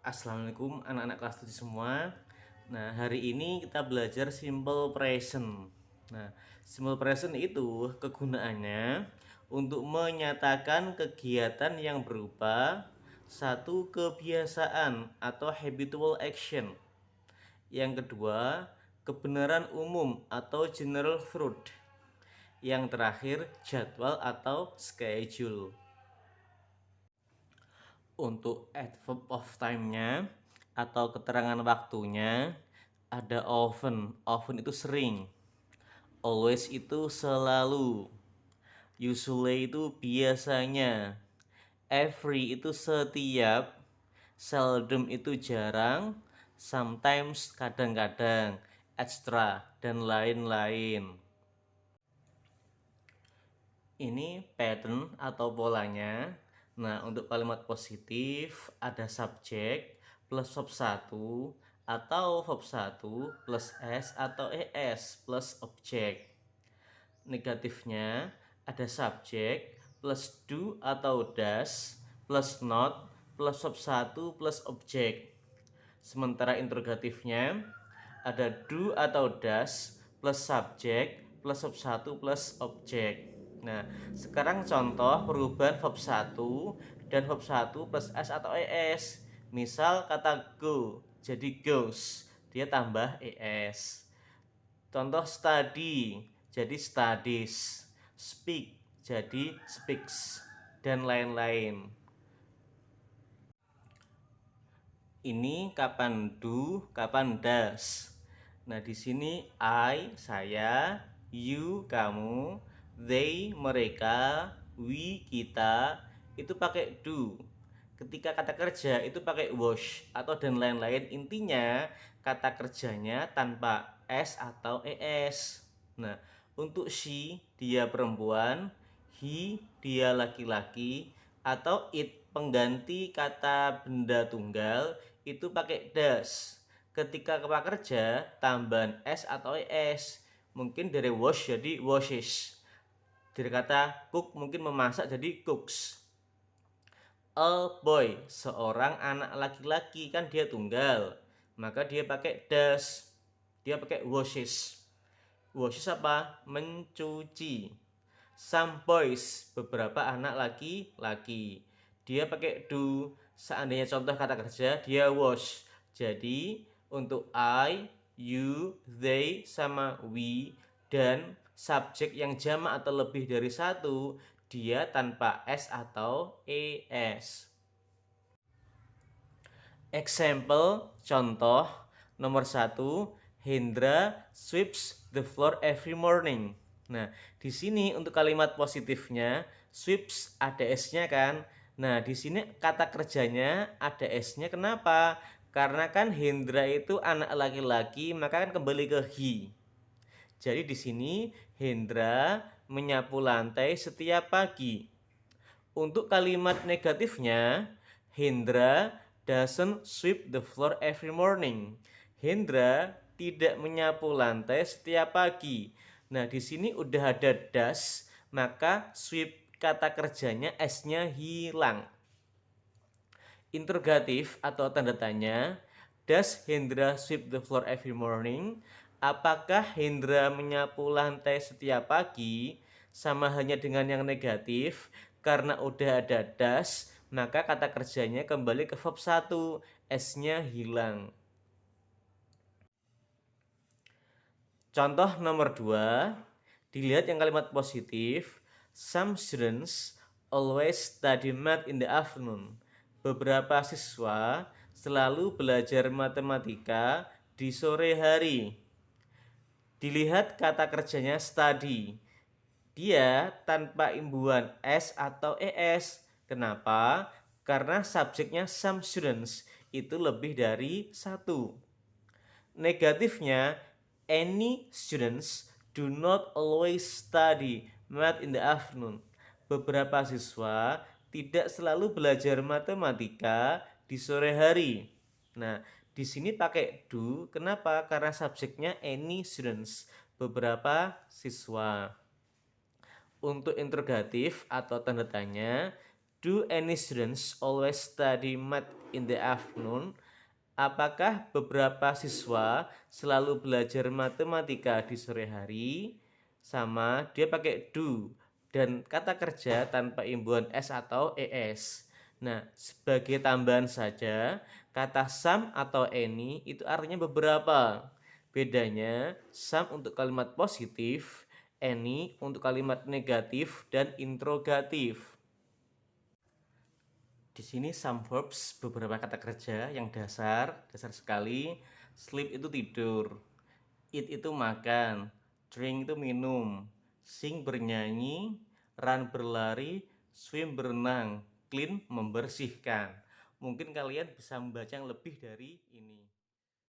Assalamualaikum anak-anak kelas 7 semua. Nah, hari ini kita belajar simple present. Nah, simple present itu kegunaannya untuk menyatakan kegiatan yang berupa satu kebiasaan atau habitual action. Yang kedua, kebenaran umum atau general truth. Yang terakhir, jadwal atau schedule. Untuk adverb of time-nya atau keterangan waktunya ada often. Often itu sering. Always itu selalu. Usually itu biasanya. Every itu setiap. Seldom itu jarang. Sometimes kadang-kadang. Extra dan lain-lain. Ini pattern atau polanya. Nah, untuk kalimat positif ada subjek plus verb 1 atau verb 1 plus s atau es plus objek. Negatifnya ada subjek plus do atau does plus not plus verb 1 plus objek. Sementara interrogatifnya ada do atau does plus subjek plus verb 1 plus objek. Nah, sekarang contoh perubahan verb 1 dan verb 1 plus s atau es. Misal kata go jadi goes, dia tambah es. Contoh study jadi studies, speak jadi speaks, dan lain-lain. Ini kapan do, kapan does. Nah, di sini I saya, you kamu, they mereka, we kita itu pakai do. Ketika kata kerja itu pakai was atau dan lain-lain. Intinya kata kerjanya tanpa s atau es. Nah, untuk she dia perempuan, he dia laki-laki, atau it pengganti kata benda tunggal itu pakai does. Ketika kata kerja tambahan s atau es, mungkin dari wash jadi washes. Dari kata cook mungkin memasak jadi cooks. A boy seorang anak laki-laki, kan dia tunggal, maka dia pakai does, dia pakai washes. Washes apa? Mencuci. Some boys beberapa anak laki-laki, dia pakai do. Seandainya contoh kata kerja dia wash, jadi untuk I, you, they sama we dan subjek yang jamak atau lebih dari satu dia tanpa s atau es. Example contoh nomor 1, Hendra sweeps the floor every morning. Nah, di sini untuk kalimat positifnya sweeps ada s-nya kan. Nah, di sini kata kerjanya ada s-nya. Kenapa? Karena kan Hendra itu anak laki-laki, maka kan kembali ke he. Jadi di sini Hendra menyapu lantai setiap pagi. Untuk kalimat negatifnya, Hendra doesn't sweep the floor every morning. Hendra tidak menyapu lantai setiap pagi. Nah, di sini udah ada does, maka sweep kata kerjanya s-nya hilang. Interrogatif atau tanda tanya, does Hendra sweep the floor every morning? Apakah Hendra menyapu lantai setiap pagi? Sama hanya dengan yang negatif, karena udah ada does, maka kata kerjanya kembali ke verb 1, s-nya hilang. Contoh nomor 2, dilihat yang kalimat positif, some students always study math in the afternoon. Beberapa siswa selalu belajar matematika di sore hari. Dilihat kata kerjanya study. Dia tanpa imbuhan s atau es. Kenapa? Karena subjeknya some students itu lebih dari satu. Negatifnya, any students do not always study math in the afternoon. Beberapa siswa tidak selalu belajar matematika di sore hari. Nah, di sini pakai do. Kenapa? Karena subjeknya any students, beberapa siswa. Untuk interrogatif atau tanda tanya, Do any students always study math in the afternoon? Apakah beberapa siswa selalu belajar matematika di sore hari? Sama, dia pakai do dan kata kerja tanpa imbuhan s atau es. Nah, sebagai tambahan saja, kata some atau any itu artinya beberapa. Bedanya, some untuk kalimat positif, any untuk kalimat negatif dan interrogatif. Di sini some verbs, beberapa kata kerja yang dasar sekali. Sleep itu tidur, eat itu makan, drink itu minum, sing bernyanyi, run berlari, swim berenang, clean membersihkan. Mungkin kalian bisa membaca yang lebih dari ini.